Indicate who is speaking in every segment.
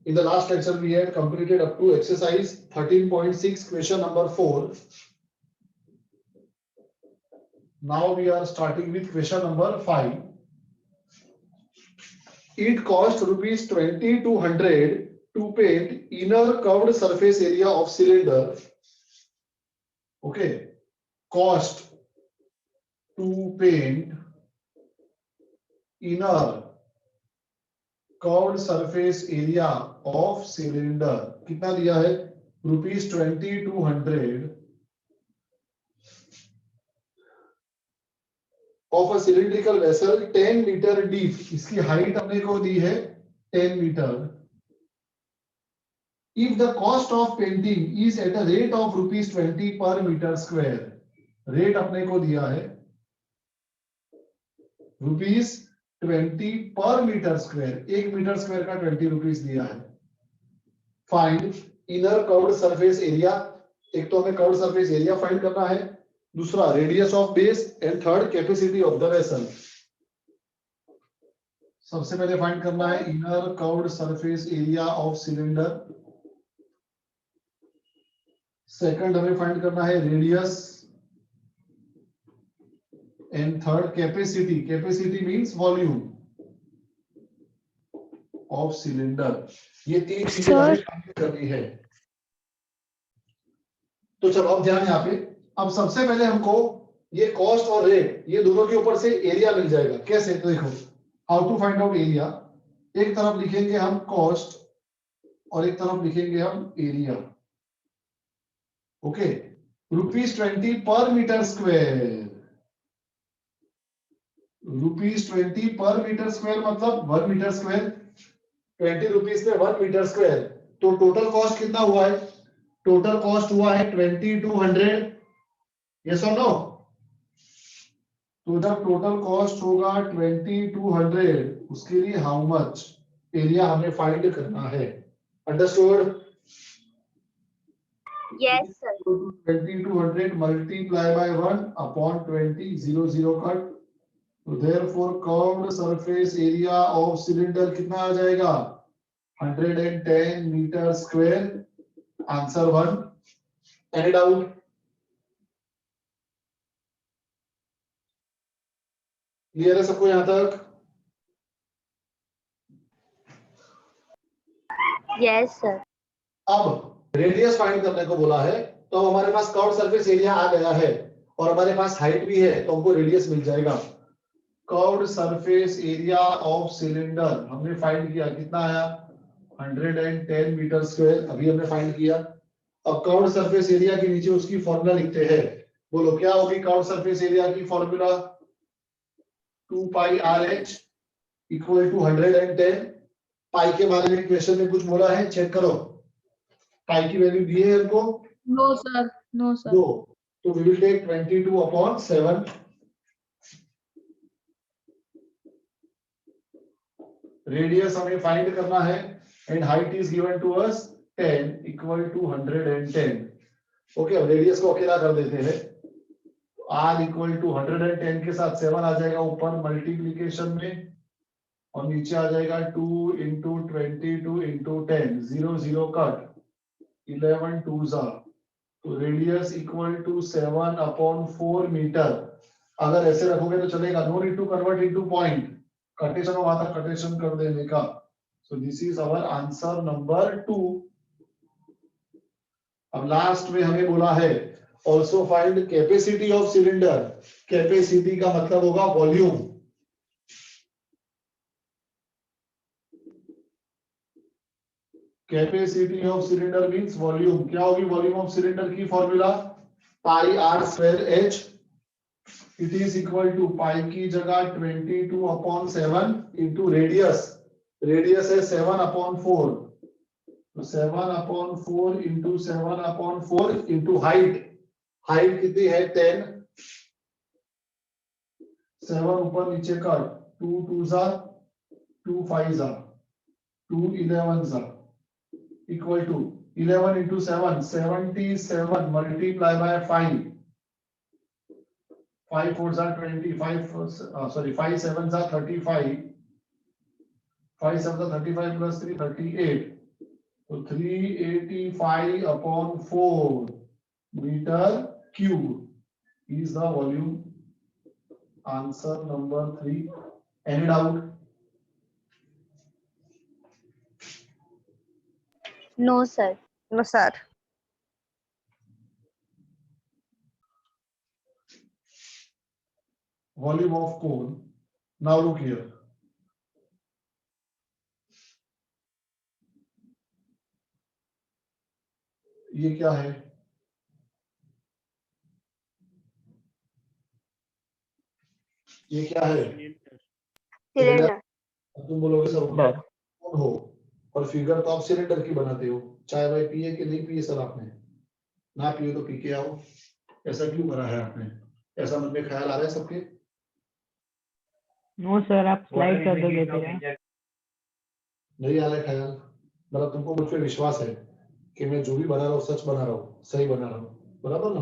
Speaker 1: In the last lecture, we had completed up to exercise 13.6, question number 4. Now we are starting with question number 5. It cost rupees 2200 to paint inner curved surface area of cylinder. Okay, cost to paint inner curved surface area of cylinder. कितना दिया है? Rupees 2200 of a cylindrical vessel 10 meter deep. इसकी height अपने को दी है 10 metre. If the cost of painting is at a rate of rupees 20 per meter square, rate अपने को दिया है रुपीज 20 पर मीटर स्क्वायर, 1 मीटर स्क्वायर का 20 रुपीज दिया है. Find inner curved surface area. एक तो हमें कर्व्ड सरफेस एरिया फाइंड करना है, दूसरा radius of base and third capacity of the vessel. सबसे पहले फाइंड करना है inner curved surface area of cylinder. Second हमें फाइंड करना है radius and third capacity. Capacity means volume of cylinder. ये तीन चीजें हमें फाइंड करनी है. तो चलो अब ध्यान यहाँ पे. अब सबसे पहले हमको ये कॉस्ट और रेट, ये दोनों के ऊपर से एरिया मिल जाएगा. कैसे? तो देखो, how to find out area. एक तरफ लिखेंगे हम कॉस्ट और एक तरफ लिखेंगे हम एरिया. ओके, रुपीज 20 पर मीटर स्क्वायर. रुपीज 20 पर मीटर स्क्वायर मतलब 1 मीटर स्क्वायर. 20 रुपीज पे 1 मीटर स्क्वायर. तो टोटल कॉस्ट कितना हुआ है? टोटल कॉस्ट हुआ है 2200. यस और नो? तो जब टोटल कॉस्ट होगा 2200, उसके लिए हाउ मच एरिया हमें फाइंड करना है. Understood?
Speaker 2: Yes, sir.
Speaker 1: 2200 multiply by 1 upon 20, 0 cut. तो therefore curved surface area of cylinder कितना आ जाएगा? 110 metre square. Answer 1. Any doubt? Clear है सबको यहां तक?
Speaker 2: Yes, sir.
Speaker 1: अब रेडियस फाइंड करने को बोला है, तो हमारे पास कर्व्ड सरफेस एरिया आ गया है और हमारे पास हाइट भी है, तो हमको रेडियस मिल जाएगा. Curved surface area of cylinder हमने फाइंड किया. कितना आया? 110 मीटर स्क्वायर. अभी हमने फाइंड किया. अब कर्व्ड सरफेस एरिया के नीचे उसकी फॉर्मूला लिखते हैं. बोलो क्या होगी कर्व्ड सरफेस एरिया की formula? 2 pi r h equal to 110. Pi के बारे में क्वेश्चन में कुछ बोला है? चेक करो. पाई की वैल्यू दी है हमको?
Speaker 2: No, sir. No, sir.
Speaker 1: दो. तो we will take 22 upon 7. Radius हमें फाइंड करना है and height is given to us 10 equal to 110. Okay, अब रेडियस को अकेला कर देते हैं. r इक्वल टू 110 के साथ 7 आ जाएगा ऊपर मल्टीप्लीकेशन में, और नीचे आ जाएगा 2 इंटू 22 इंटू 10. 0 कट. 11 2s. तो radius equal to 7 upon 4 metre. अगर ऐसे रखोगे तो चलेगा. No need to convert into point. कटेशन हुआ था, कटेशन कर देने का. So this is our answer number 2. अब लास्ट में हमें बोला है also find capacity of cylinder. Capacity का मतलब होगा volume. Capacity of cylinder means volume. क्या होगी वॉल्यूम ऑफ सिलेंडर की formula? Pi r square h. It is equal to पाई की जगह 22 अपॉन 7 इंटू रेडियस. रेडियस है 7 अपॉन 4. तो 7 upon 4 into 7 upon 4 into height. Height कितनी है? 10. 7 ऊपर नीचे कर. 2 2s 2 5s 2 11s equal to 11 into 7 77 multiply by 5. 5 4s 25. Sorry, 5 7s 35. 5 7s 35 plus 3 38. तो 385 upon 4 meter cube is the volume. Answer number 3. Any doubt?
Speaker 2: No, sir.
Speaker 3: No, sir.
Speaker 1: Volume of cone. Now look here. ये क्या है? ये क्या है?
Speaker 2: Cylinder.
Speaker 1: तुम बोलोगे sir कौन हो, और फिगर तो आप सिलेंडर की बनाते हो। चाय वाय पिए कि नहीं पिए सर आपने? ना पिए तो पी के आओ। ऐसा क्यों करा है आपने? ऐसा मन में ख्याल आ रहा है सबके?
Speaker 4: नो सर, आप स्लाइड कर दोगे फिर।
Speaker 1: नहीं आ रहा है ख्याल? मतलब तुमको मुझ पे विश्वास है कि मैं जो भी बना रहा हूँ सच बना रहा हूँ, सही बना रहा हूँ, बराबर ना?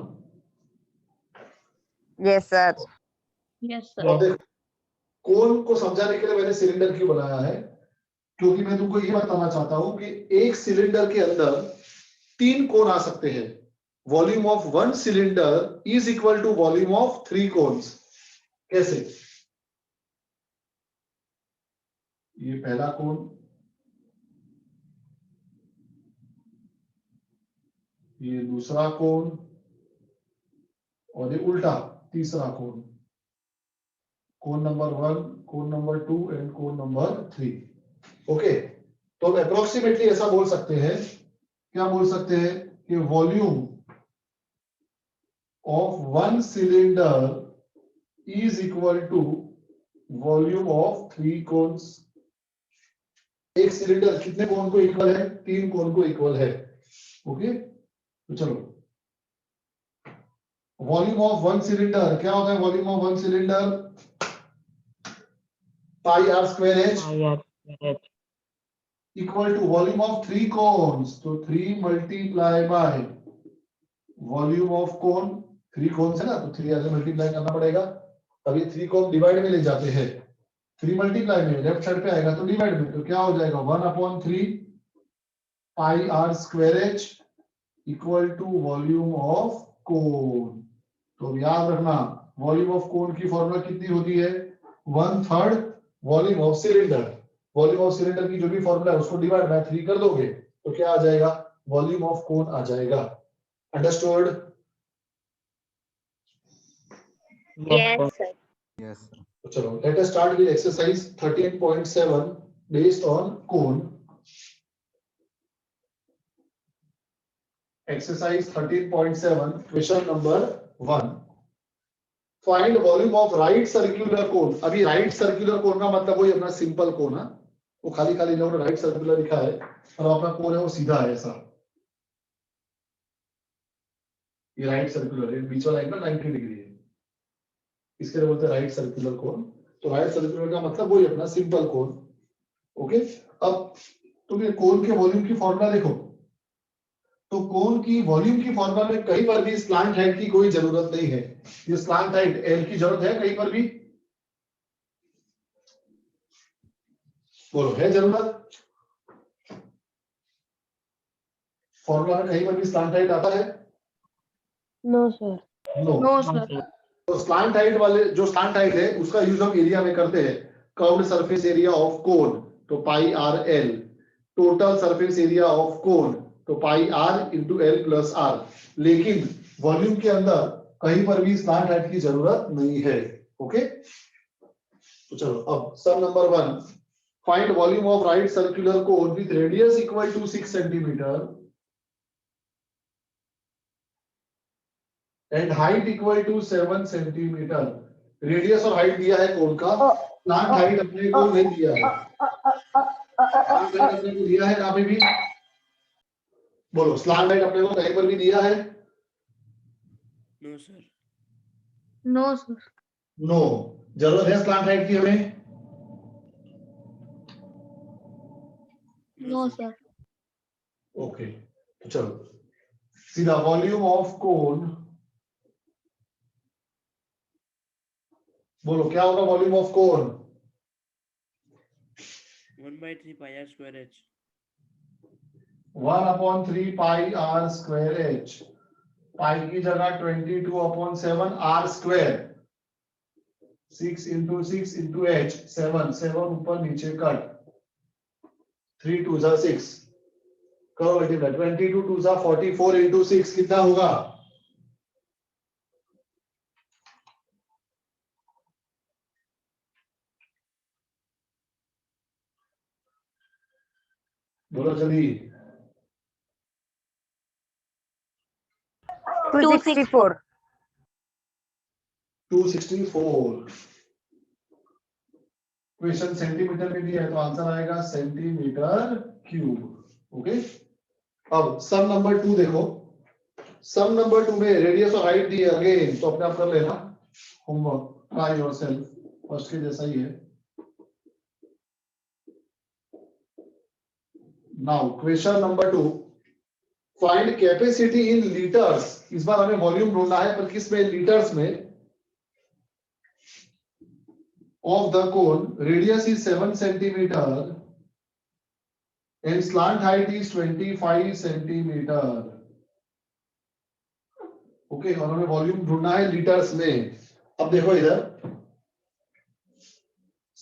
Speaker 3: Yes, sir.
Speaker 2: Yes,
Speaker 1: तो अब
Speaker 2: sir.
Speaker 1: देख, कोन को समझाने के लिए मैंने सिलेंडर क्यों बनाया है, क्योंकि मैं तुमको ये बताना चाहता हूं कि एक सिलेंडर के अंदर 3 कोन आ सकते हैं। Volume of 1 cylinder is equal to volume of 3 cones. कैसे? ये पहला कोन, ये दूसरा कोन, और ये उल्टा तीसरा cone. Cone number 1, cone number 2 and cone number 3। Okay, तो हम अप्रोक्सीमेटली ऐसा बोल सकते हैं, क्या बोल सकते हैं कि volume of 1 cylinder is equal to volume of 3 cones. एक सिलेंडर कितने कोन को इक्वल है? 3 कोन को इक्वल है। ओके, तो चलो, वॉल्यूम ऑफ 1 सिलेंडर क्या होता है? Volume of 1 cylinder pi r square h equal to volume of 3 cones, तो 3 multiply by volume of cone. 3 cones है ना, तो 3 ऐसे मल्टीप्लाई करना पड़ेगा, तभी 3 को डिवाइड में ले जाते हैं। 3 मल्टीप्लाई में लेफ्ट साइड पे आएगा तो डिवाइड में, तो क्या हो जाएगा? 1/3 pi r square h equal to volume of cone. तो याद रखना, वॉल्यूम ऑफ कोन की फॉर्मूला कितनी होती है? 1/3 volume of cylinder. Volume of cylinder की जो भी फॉर्मूला है उसको डिवाइड बाय 3 कर दोगे तो क्या आ जाएगा? वॉल्यूम ऑफ कोन आ जाएगा। Understood?
Speaker 2: Yes, sir.
Speaker 5: Yes, sir.
Speaker 1: तो चलो, let us start with exercise 13.7 based on cone. Exercise 13.7 question number 1, find volume of right circular कोन। अभी राइट सर्कुलर कोन का मतलब वही अपना सिंपल कोन है, वो खाली खाली लोगों ने राइट सर्कुलर लिखा है, और अपना कोन है वो सीधा है ऐसा। ये राइट सर्कुलर है, बीच वाला एंगल 90 डिग्री है, इसके लिए बोलते हैं राइट सर्कुलर कोन। तो राइट सर्कुलर का मतलब वही अपना सिंपल कोन। ओके, अब तुम ये कोन के वॉल्यूम की फॉर्मूला देखो, तो कोन की वॉल्यूम की फॉर्मूला में कहीं पर भी स्लैंट हाइट की कोई जरूरत नहीं है। ये स्लैंट हाइट एल की जरूरत है कहीं पर भी? बोलो, है जरूरत? फॉर्मूला में कहीं पर भी स्लैंट हाइट आता है?
Speaker 4: No sir.
Speaker 1: No.
Speaker 2: No, sir.
Speaker 1: तो स्लैंट हाइट वाले, जो स्लैंट हाइट है उसका यूज हम एरिया में करते हैं। Curved surface area of cone, तो pi r l. Total surface area of cone, तो pi r into l plus r. लेकिन वॉल्यूम के अंदर कहीं पर भी स्लैंट हाइट की जरूरत नहीं है। ओके, तो चलो अब sum number 1, find volume of right circular cone with radius equal to 6 centimetre and height equal to 7 centimetre. Radius और हाइट दिया है कोन का, स्लैंट हाइट अपने को नहीं दिया है। स्लैंट हाइट अपने को दिया है कहां पे भी? बोलो, स्लैंट हाइट अपने को कहीं पर भी दिया है?
Speaker 6: No, sir.
Speaker 2: No, sir.
Speaker 1: No. जरूरत है स्लैंट हाइट की हमें?
Speaker 2: No, sir.
Speaker 1: ओके, तो चलो सीधा वॉल्यूम ऑफ कोन। बोलो क्या होगा volume of cone?
Speaker 6: 1/3 pi r square h.
Speaker 1: 1/3 pi r square h, pi की जगह 22/7 r square, 6 into 6 into h, 7 ऊपर नीचे कट, 3 2 जा 6, करो मल्टीप्लाई, 22 2 जा 44 into 6 कितना होगा? बोलो जल्दी।
Speaker 4: 264.
Speaker 1: 264। क्वेश्चन सेंटीमीटर में दिया है तो आंसर आएगा सेंटीमीटर क्यूब। ओके, अब सम नंबर 2 देखो। सम नंबर 2 में रेडियस और हाइट दी है अगेन, तो अपने आप कर लेना होमवर्क, ट्राई योरसेल्फ, फर्स्ट के जैसा ही है। Now question number 2, find capacity in litres. इस बार हमें वॉल्यूम ढूंढना है, पर किस में? लीटर्स में। Of the cone, radius is 7 centimetre and slant height is 25 centimetre. Okay, और हमें वॉल्यूम ढूंढना है लीटर्स में। अब देखो इधर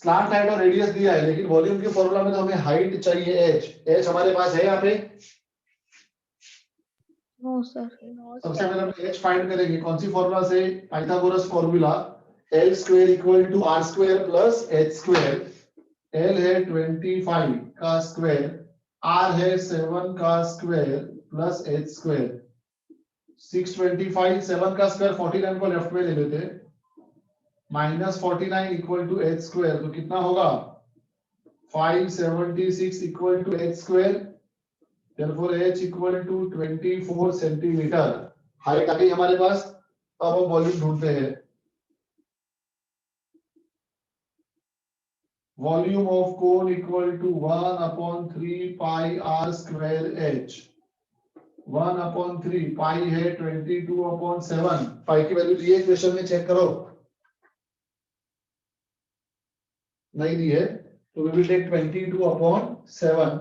Speaker 1: स्लांट हाइट और रेडियस दिया है, लेकिन वॉल्यूम के फॉर्मूला में तो हमें हाइट चाहिए h। h हमारे पास है यहाँ पे?
Speaker 2: No sir.
Speaker 1: सबसे पहले हम h फाइंड करेंगे, कौन सी फॉर्मूला से? Pythagoras formula, l square equal to r square plus h square. l है 25 का स्क्वायर, r है 7 का स्क्वायर प्लस h स्क्वायर। 625, 7 का स्क्वायर 49 को लेफ्ट में ले लेते, minus 49 equal to h square, तो कितना होगा? 576 इक्वल टू h स्क्वायर, therefore h equal to 24 centimetre. Height आ गई हमारे पास। अब हम वॉल्यूम ढूंढते हैं। Volume of cone equal to 1/3 pi r square h। 1/3 pi है 22/7, पाई की वैल्यू दी है क्वेश्चन में, चेक करो। नहीं दी है तो we will take 22/7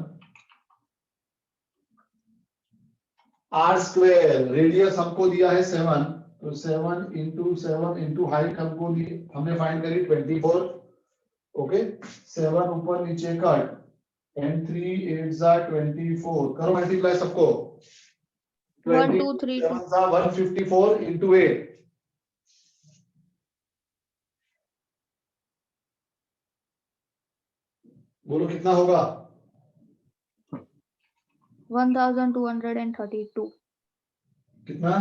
Speaker 1: r square. Radius हमको दिया है 7, तो 7 into हाइट हमको दी, हमने फाइंड करी 24। ओके, 7 ऊपर नीचे कट, and 3 8 जा 24, करो मल्टीप्लाई सबको।
Speaker 2: 1 2 3 2
Speaker 1: 7 जा 154 into 8, बोलो कितना होगा?
Speaker 2: 1232।
Speaker 1: कितना?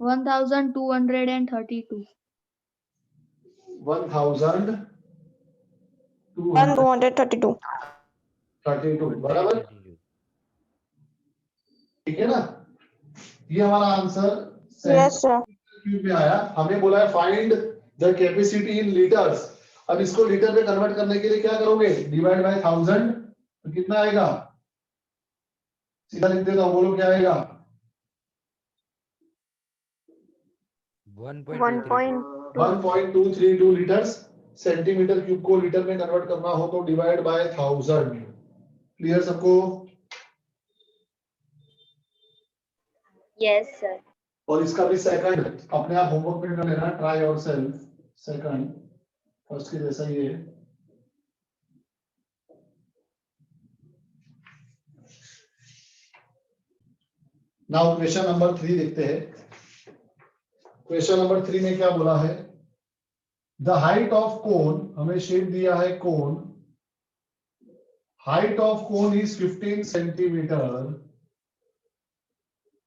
Speaker 2: 1232।
Speaker 1: 1232 बराबर, ठीक है ना? ये हमारा आंसर क्यूब में आया। हमें बोला है find the capacity in litres. अब इसको लीटर में कन्वर्ट करने के लिए क्या करोगे? डिवाइड बाय 1000, तो कितना आएगा? सीधा लिख देता हूं, बोलो क्या आएगा? 1.232 लीटर्स। सेंटीमीटर क्यूब को लीटर में कन्वर्ट करना हो तो डिवाइड बाय 1000। क्लियर सबको?
Speaker 2: Yes sir.
Speaker 1: और इसका भी सेकंड अपने आप होमवर्क में कर लेना, ट्राई योरसेल्फ। सेकंड फर्स्ट के जैसा ही है। नाउ क्वेश्चन नंबर 3 देखते हैं। क्वेश्चन नंबर 3 में क्या बोला है? द हाइट ऑफ कोन, हमें शेप दिया है cone, height of cone is 15 centimetre,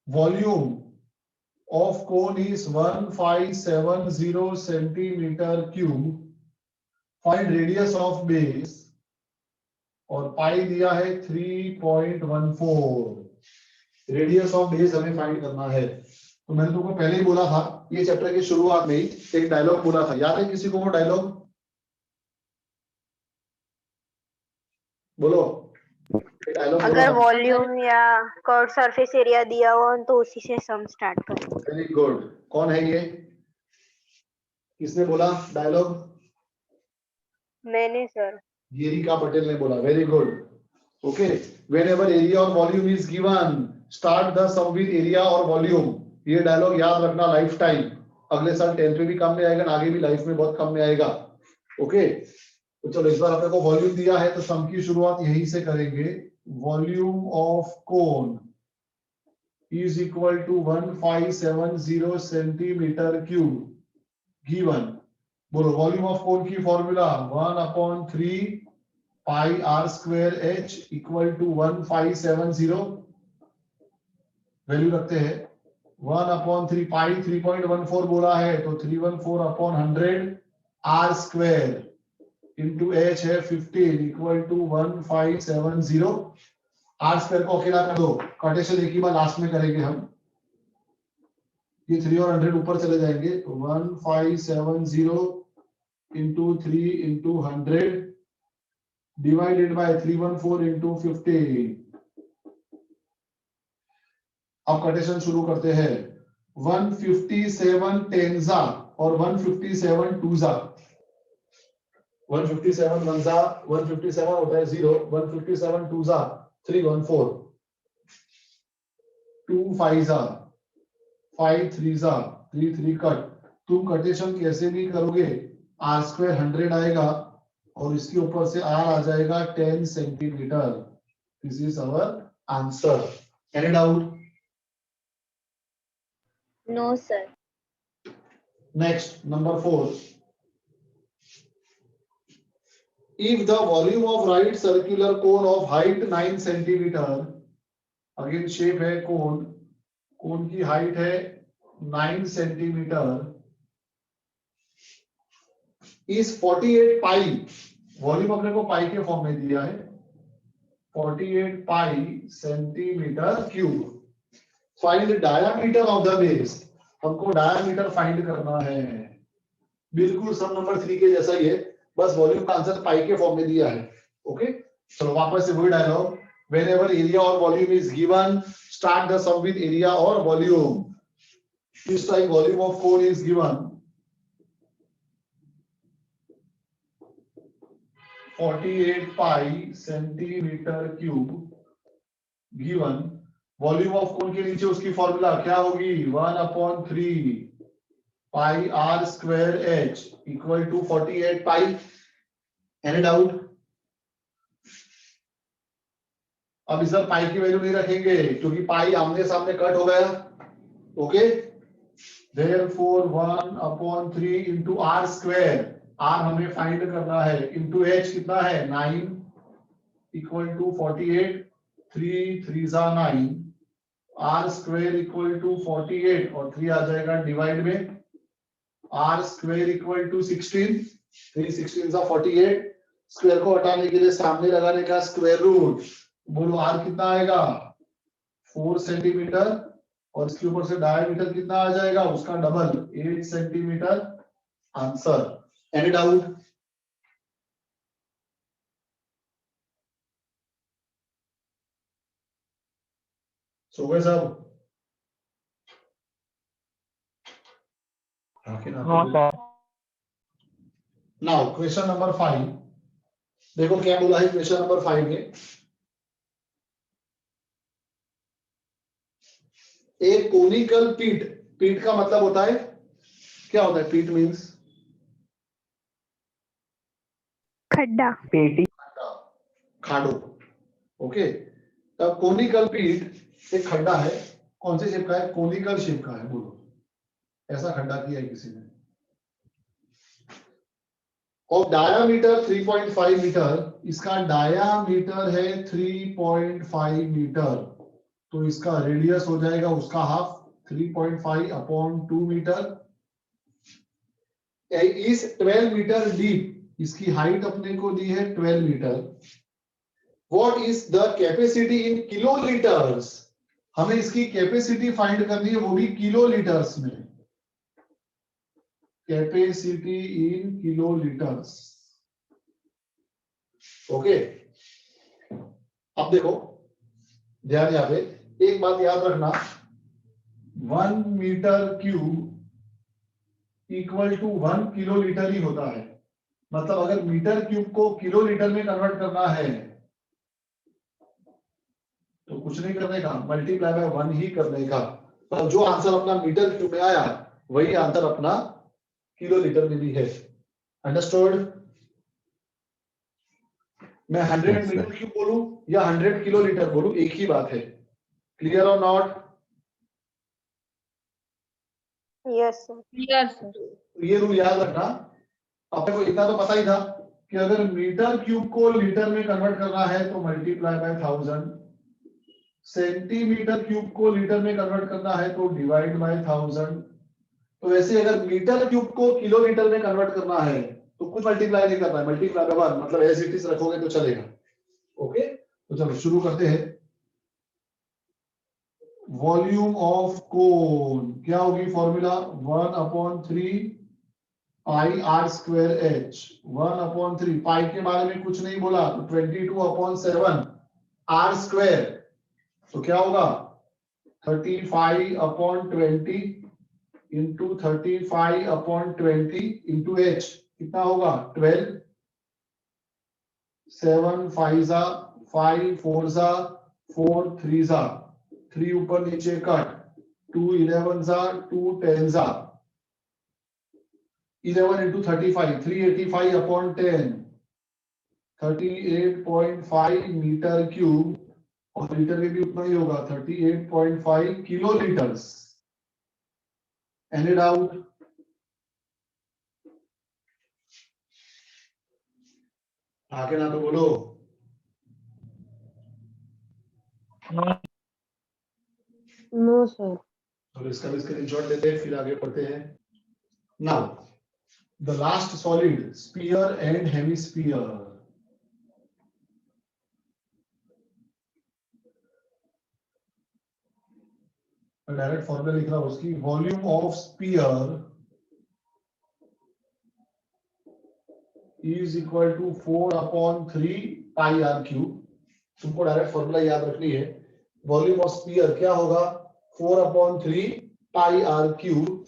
Speaker 1: volume of cone is 1570 centimeter cube, find radius of base, और पाई दिया है 3.14। रेडियस ऑफ बेस हमें फाइंड करना है। तो मैंने तुमको पहले ही बोला था, ये चैप्टर की शुरुआत में ही एक डायलॉग बोला था, याद है किसी को वो डायलॉग? बोलो डायलॉग।
Speaker 2: अगर वॉल्यूम या कर्व सरफेस एरिया दिया हो तो उसी से सम स्टार्ट करो।
Speaker 1: Very good. कौन है ये? किसने बोला डायलॉग?
Speaker 2: मैंने सर।
Speaker 1: गिरिका पटेल ने बोला। Very good. Okay, whenever area और volume is given start the sum with area और वॉल्यूम। ये डायलॉग याद रखना लाइफ टाइम, अगले साल 10th में भी काम में आएगा, आगे भी लाइफ में बहुत काम में आएगा। ओके, तो चलो इस बार अपने को वॉल्यूम दिया है तो सम की शुरुआत यहीं से करेंगे। Volume of cone is equal to 1570 centimetre cube given. बोलो वॉल्यूम ऑफ कोन की formula 1/3 pi r square h equal to 1570, value रखते हैं 1/3 पाई 3.14 बोला है तो 314/100 आर स्क्वायर इंटू एच है 15 इक्वल टू 1570। आर स्क्वायर को अकेला कर दो, कॉटेशन एक ही बार लास्ट में करेंगे हम, ये 3 और 100 ऊपर चले जाएंगे तो 1570 into 3 into 100 divided by 314 into 15। अब कॉटेशन शुरू करते हैं। 157 टेंजा और 157 टूजा, 157 वनजा 157 होता है 0, 157 टूजा 314, 2 फाइजा 5 थ्रीजा 3 3 कट। तुम कटेशन कैसे भी करोगे आर स्क्वायर 100 आएगा और इसके ऊपर से आर आ जाएगा 10 centimetre. This is our answer. Any doubt?
Speaker 2: No, sir.
Speaker 1: Next, number 4. If the volume of right circular cone of height 9 centimeter, again shape है cone, cone की height है 9 centimeter, is 48 pi, वॉल्यूम अपने को पाई के form में दिया है 48 pi centimetre cube. Find diameter of the base, हमको डायामीटर फाइंड करना है। बिल्कुल सब नंबर 3 के जैसा ही है, बस वॉल्यूम का आंसर पाई के फॉर्म में दिया है। ओके, चलो वापस से वही डायलॉग, व्हेनेवर एरिया और volume is given start the sum with area और volume. This time volume of cone is given 48 pi centimetre cube given. Volume of cone के नीचे उसकी फॉर्मूला क्या होगी 1/3 pi r square h equal to 48 pi. Any doubt? अब इस बार पाई की value नहीं रखेंगे क्योंकि पाई आमने सामने कट हो गया। Okay, therefore 1/3 into r square, r हमें फाइंड करना है, इंटू एच कितना है 9 equal to 48, 3 3 9, r square equal to 48 और 3 आ जाएगा डिवाइड में r square equal to 16, 3 16 48, square को हटाने के लिए सामने लगाने का स्क्वायर रूट। बोलो आर कितना आएगा 4 सेंटीमीटर और इसके ऊपर से डायमीटर कितना आ जाएगा उसका double 8 centimetre. Answer. Any doubt? सो गए सब?
Speaker 4: हाँ सर।
Speaker 1: नाउ क्वेश्चन नंबर 5, देखो क्या बोला है क्वेश्चन नंबर 5 में। एक कोनिकल पीट, पीट का मतलब होता है क्या होता है? पीट मींस
Speaker 2: खड्डा।
Speaker 4: पेटी।
Speaker 1: खाडो। ओके, तब कोनिकल पीट एक खड्डा है, कौन से शेप का है? कोनिकल शेप का है। बोलो ऐसा खड्डा किया है किसी ने। और डायामीटर 3.5 मीटर, इसका डायामीटर है 3.5 मीटर, तो इसका रेडियस हो जाएगा उसका हाफ 3.5/2 मीटर। इस 12 मीटर डीप, इसकी हाइट अपने को दी है 12 metre. What is the capacity in kilolitres? हमें इसकी कैपेसिटी फाइंड करनी है, वो भी किलोलीटर्स में। Capacity in kilolitres. ओके, अब देखो ध्यान, यहां पे एक बात याद रखना, 1 metre cube equal to 1 kilolitre ही होता है। मतलब अगर मीटर क्यूब को किलोलीटर में कन्वर्ट करना है तो कुछ नहीं करने का, मल्टीप्लाई बाय 1 ही करने का। पर जो आंसर अपना मीटर क्यूब में आया वही आंसर अपना किलो लीटर में भी है। अंडरस्टूड? मैं 100
Speaker 3: Yes, sir.
Speaker 1: मीटर क्यूब बोलूं या 100 किलो लीटर बोलूं, एक ही बात है। क्लियर और नॉट?
Speaker 2: Yes sir.
Speaker 1: तो ये रूल याद रखना। अपने को इतना तो पता ही था कि अगर मीटर क्यूब को लीटर में कन्वर्ट करना है तो मल्टीप्लाई बाय 1000, सेंटीमीटर क्यूब को लीटर में कन्वर्ट करना है तो डिवाइड बाय 1000। तो वैसे अगर मीटर क्यूब को किलो लीटर में कन्वर्ट करना है तो कुछ मल्टीप्लाई नहीं करना है, मल्टीप्लाई बाय 1, मतलब एज इट इज रखोगे तो चलेगा। ओके, तो चलो शुरू करते हैं। वॉल्यूम ऑफ कोन क्या होगी formula? 1/3 pi r square h. 1/3 pi के बारे में कुछ नहीं बोला तो 22/7 आर स्क्वायर, तो क्या होगा 35/20 इंटू 35/20 इंटू एच कितना होगा 12। 7 5 5 4 4 3 3 ऊपर नीचे कट, 2 11 2 10 11 into 35 385/10 38.5 मीटर क्यूब, और लीटर में भी उतना ही होगा 38.5 किलो लीटर्स। Any doubt? आगे ना तो बोलो।
Speaker 4: No sir.
Speaker 1: और इसका भी स्क्रीनशॉट लेते हैं फिर आगे पढ़ते हैं। Now the last solid sphere and hemisphere. Direct formula लिख रहा हूं उसकी। Volume of sphere is equal to 4/3 pi r cube. तुमको डायरेक्ट फॉर्मूला याद रखनी है। वॉल्यूम ऑफ स्फीयर क्या होगा 4/3 पाई आर क्यूब,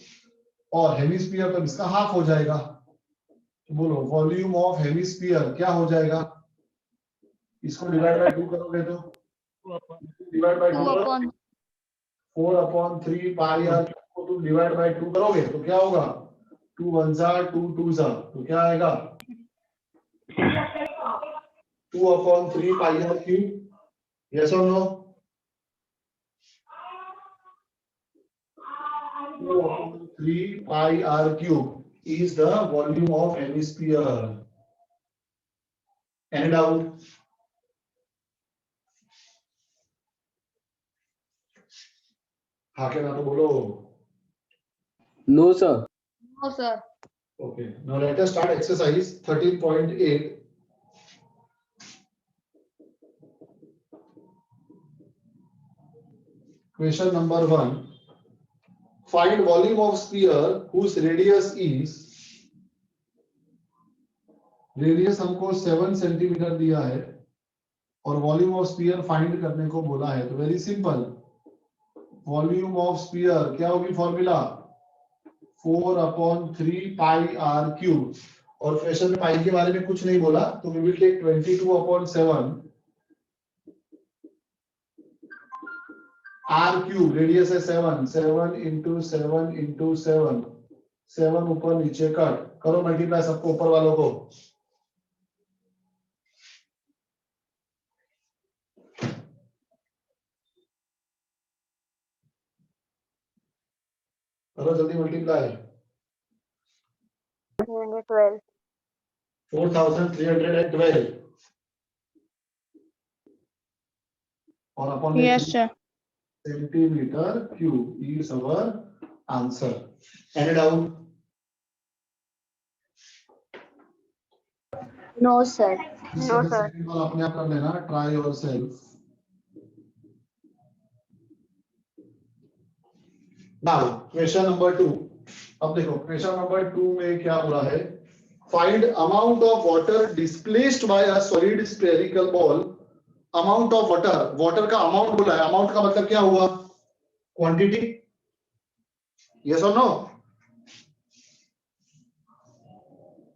Speaker 1: और हेमिस्फीयर तो इसका हाफ हो जाएगा। तो बोलो वॉल्यूम ऑफ हेमिस्फीयर क्या हो जाएगा? इसको डिवाइड बाय 2 करोगे तो डिवाइड बाय 2 करोगे 4/3 पाई आर क्यूब को तुम डिवाइड बाय 2 करोगे तो क्या होगा 2 1 2 2 तो क्या आएगा 2/3 पाई आर क्यूब। यस और no? 2/3 pi r cube is the volume of hemisphere. Any doubt? हाँ क्या ना तो बोलो।
Speaker 3: No, sir.
Speaker 5: No, sir.
Speaker 1: Okay, now let us start exercise 13.8. Question number 1. Find volume of sphere whose radius is, radius हमको 7 centimetre दिया है और volume of sphere find करने को बोला है। तो very simple, volume of sphere क्या होगी फॉर्मूला 4/3 पाई आर क्यूब, और क्वेश्चन में पाई के बारे में कुछ नहीं बोला तो we will take 22/7 r cube. Radius है 7 7 इंटू 7 इंटू 7 7 ऊपर नीचे कट करो, मल्टीप्लाई सबको ऊपर वालों को। करो जल्दी मल्टीप्लाई।
Speaker 2: 312।
Speaker 1: 4312 और upon
Speaker 5: Yes, sir.
Speaker 1: Centimetre cube is our answer. Any doubt?
Speaker 2: No, sir. No, sir.
Speaker 1: Second वाला अपने आप कर लेना, try yourself. Now question number 2। अब देखो क्वेश्चन नंबर 2 में क्या हो रहा है, find amount of water displaced by a solid spherical ball. Amount of water, water का अमाउंट बोला है, अमाउंट का मतलब क्या हुआ क्वांटिटी। यस और नो?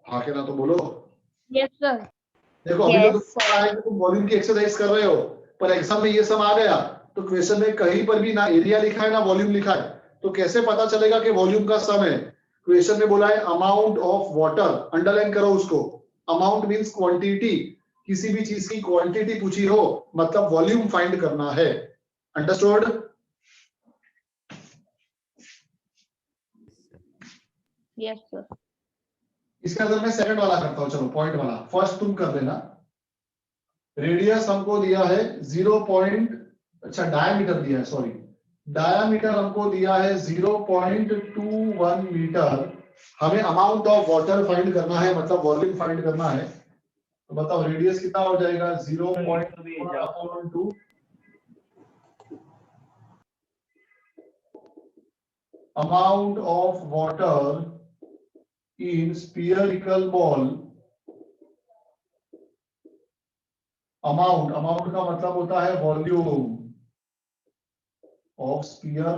Speaker 1: हाँ के ना तो बोलो।
Speaker 5: Yes, sir.
Speaker 1: देखो अभी तो
Speaker 2: Yes,
Speaker 1: तुमको पता है कि तुम वॉल्यूम की एक्सरसाइज कर रहे हो, पर एग्जाम में ये सब आ गया तो क्वेश्चन में कहीं पर भी ना एरिया लिखा है ना वॉल्यूम लिखा है, तो कैसे पता चलेगा कि वॉल्यूम का सम है? क्वेश्चन में बोला है अमाउंट ऑफ वाटर, अंडरलाइन करो उसको। अमाउंट मींस क्वांटिटी, किसी भी चीज की क्वांटिटी पूछी हो मतलब वॉल्यूम फाइंड करना है। अंडरस्टूड?
Speaker 4: Yes sir.
Speaker 1: इसके अंदर मैं सेकंड वाला करता हूं, चलो पॉइंट वाला फर्स्ट तुम कर देना। रेडियस हमको दिया है 0. अच्छा डायमीटर दिया है, सॉरी डायमीटर हमको दिया है 0.21 मीटर। हमें अमाउंट ऑफ वाटर फाइंड करना है मतलब वॉल्यूम फाइंड करना है। तो बताओ रेडियस कितना हो जाएगा? 0.1/2 amount of water in spherical ball। Amount का मतलब होता है वॉल्यूम ऑफ स्फीयर।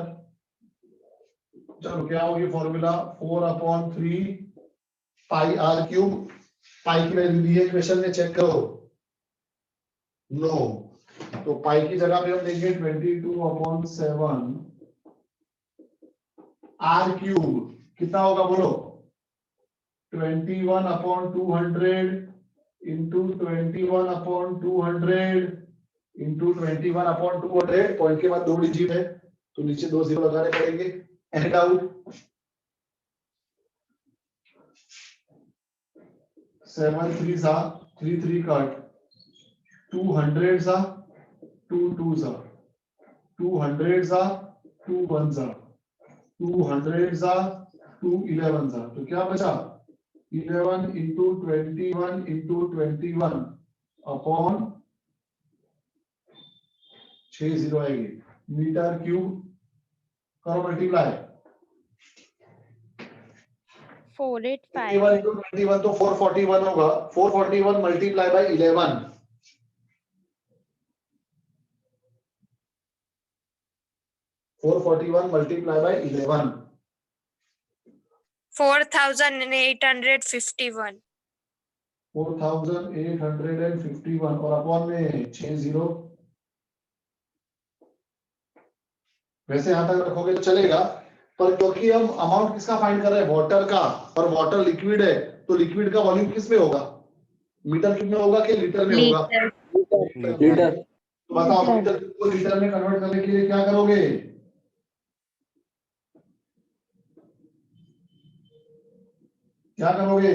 Speaker 1: चलो क्या होगी formula? 4/3 pi r cube. Pi की वैल्यू दी है क्वेश्चन में, चेक करो। नो, तो पाई की जगह पे हम देंगे 22/7 आर क्यूब। कितना होगा बोलो? 21/200 into 21/200 into 21/200। पॉइंट के बाद 2 डिजिट है तो नीचे 2 जीरो लगाने पड़ेंगे। एंड आउट 7 3 सा 3 3 कट 200 सा 2 2 सा 200 सा 2 1 सा 200 सा 2 11 सा, तो क्या बचा? 11 into 21 into 21 अपॉन 6 जीरो आएगी मीटर क्यूब। करो मल्टीप्लाई।
Speaker 2: 485
Speaker 1: 21 into 21 तो 441 होगा। 441 मल्टीप्लाई बाय 11 441 मल्टीप्लाई बाय 11
Speaker 2: 4851
Speaker 1: 4851 और अपॉन में 6 जीरो। वैसे यहां तक रखोगे तो चलेगा, पर क्योंकि हम अमाउंट किसका फाइंड कर रहे हैं? वाटर का, और वाटर लिक्विड है तो लिक्विड का वॉल्यूम किस में होगा? मीटर क्यूब में होगा कि लीटर में होगा?
Speaker 3: लीटर।
Speaker 1: तो बताओ मीटर क्यूब को लीटर में कन्वर्ट करने के लिए क्या करोगे? क्या करोगे?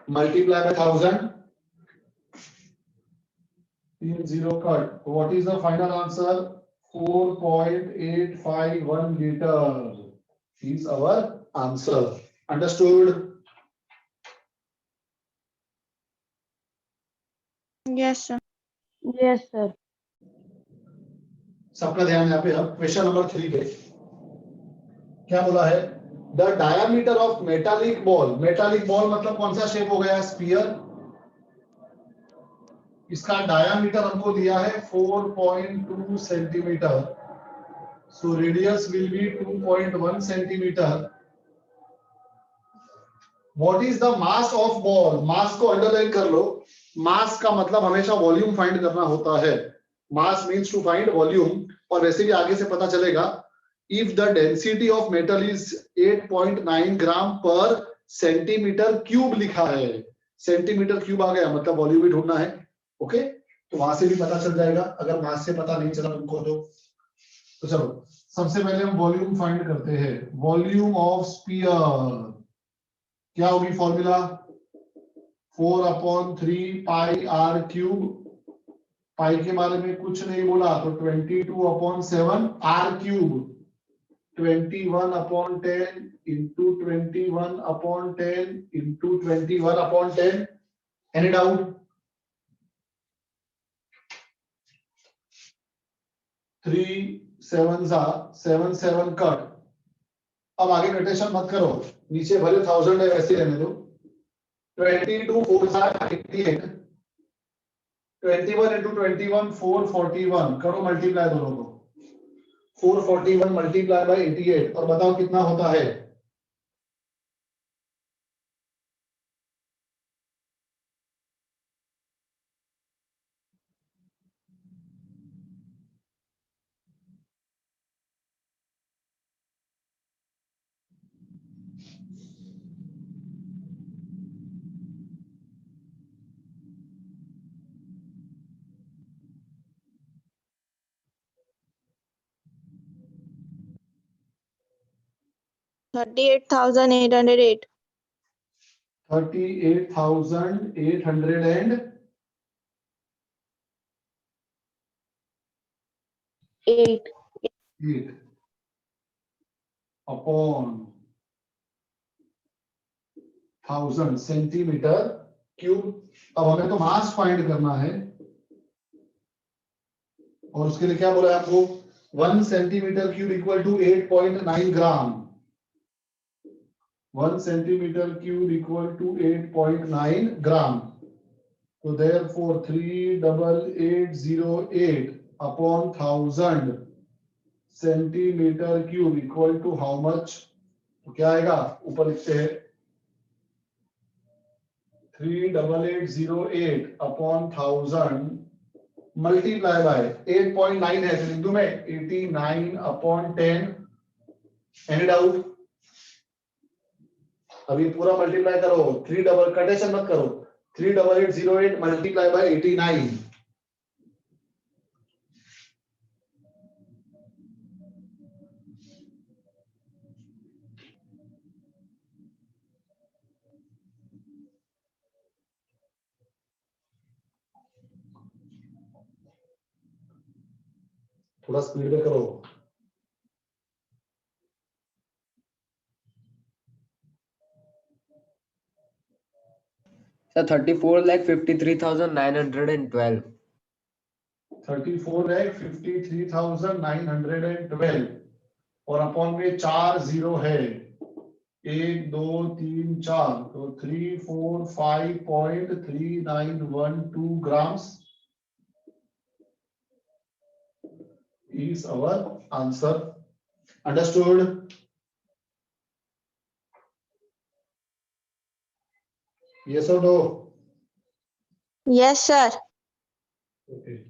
Speaker 1: Multiply by 1000। 3 zero cut. What is the final answer? 4.851 liter is our answer. Understood?
Speaker 2: Yes sir.
Speaker 4: Yes sir.
Speaker 1: सबका ध्यान यहाँ पे। अब क्वेश्चन नंबर 3 पे क्या बोला है? The diameter of metallic ball. Metallic ball मतलब कौन सा शेप हो गया? स्फीयर। इसका डायमीटर हमको दिया है 4.2 centimetre. So radius will be 2.1 centimetre. What is the mass of ball? Mass को अंडरलाइन कर लो। मास का मतलब हमेशा वॉल्यूम फाइंड करना होता है। मास मींस टू फाइंड वॉल्यूम। और वैसे भी आगे से पता चलेगा। If the density of metal is 8.9 ग्राम पर सेंटीमीटर क्यूब लिखा है, सेंटीमीटर क्यूब आ गया मतलब वॉल्यूम भी ढूंढना है। ओके, तो वहां से भी पता चल जाएगा अगर मास से पता नहीं चला तुमको तो चलो सबसे पहले हम वॉल्यूम फाइंड करते हैं। वॉल्यूम ऑफ स्फीयर क्या होगी formula? 4/3 pi r cube. Pi के बारे में कुछ नहीं बोला तो 22/7 r cube. 21/10 into 21/10 into 21/10। Any doubt? Three 7 7 7 cut. अब आगे कटेशन मत करो, नीचे भले 1000 है वैसे रहने दो। 22 4 88। 21 into 21 441। करो मल्टीप्लाई दोनों को। 441 मल्टीप्लाई बाय 88 और बताओ कितना होता है?
Speaker 4: 38,808.
Speaker 1: 38,808
Speaker 4: 8.
Speaker 1: upon 1000 centimetre cube. अब हमें तो मास फाइंड करना है और उसके लिए क्या बोला है आपको, 1 centimetre cube equal to 8.9 gram. 1 centimetre cube equal to 8.9 gram. तो therefore 38808 upon 1000 centimetre cube equal to how much, तो क्या आएगा, ऊपर लिखते हैं 38808 अपॉन 1000 मल्टीप्लाई बाय 8.9 है तो लिख दूं मैं 89 अपॉन 10। Any doubt? अभी पूरा मल्टीप्लाई करो, 3 डबल कटेशन मत करो, 38808 मल्टीप्लाई बाय 89। थोड़ा स्पीड में करो।
Speaker 3: Sir, 34,53,912.
Speaker 1: 34,53,912 और अपॉन में 4 जीरो है, 1 2 3 4, तो 345.3912 grams is our answer. Understood? Yes or no?
Speaker 4: Yes, sir.
Speaker 1: Okay.